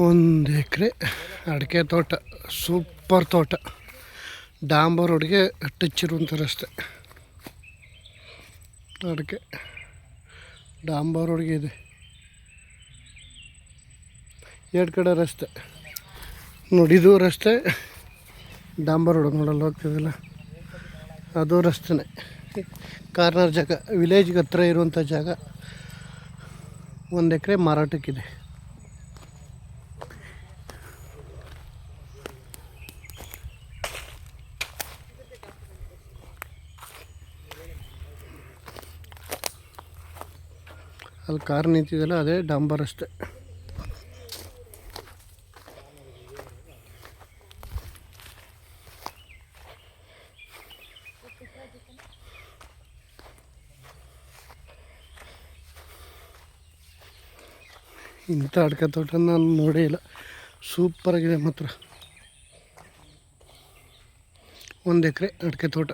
1 ಎಕರೆ ಅಡಿಕೆ ತೋಟ, ಸೂಪರ್ ತೋಟ. ಡಾಂಬರ್ ರೋಡ್ಗೆ ಟಚ್ ಇರುವಂಥ ರಸ್ತೆ. ಅಡಿಕೆ ಡಾಂಬರ್ ರೋಡ್ಗೆ ಇದೆ, 2 ಕಡೆ ರಸ್ತೆ ನೋಡಿ. ಇದು ರಸ್ತೆ, ಡಾಂಬರ್ ರೋಡ್ ನೋಡಲ್ಲ ಹೋಗ್ತಿದಲ್ಲ, ಅದು ರಸ್ತೆನೇ. ಕಾರ್ನರ್ ಜಾಗ, ವಿಲೇಜ್ಗೆ ಹತ್ರ ಇರುವಂಥ ಜಾಗ. 1 ಎಕರೆ ಮಾರಾಟಕ್ಕಿದೆ. ಅಲ್ಲಿ ಕಾರ್ ನಿಂತಿದೆಯಲ್ಲ, ಅದೇ ಡಾಂಬರ್ ರಸ್ತೆ. ಇಂಥ ಅಡಿಕೆ ತೋಟ ನಾನು ನೋಡೇ ಇಲ್ಲ, ಸೂಪರಾಗಿದೆ ಮಾತ್ರ. 1 ಎಕರೆ ಅಡಿಕೆ ತೋಟ.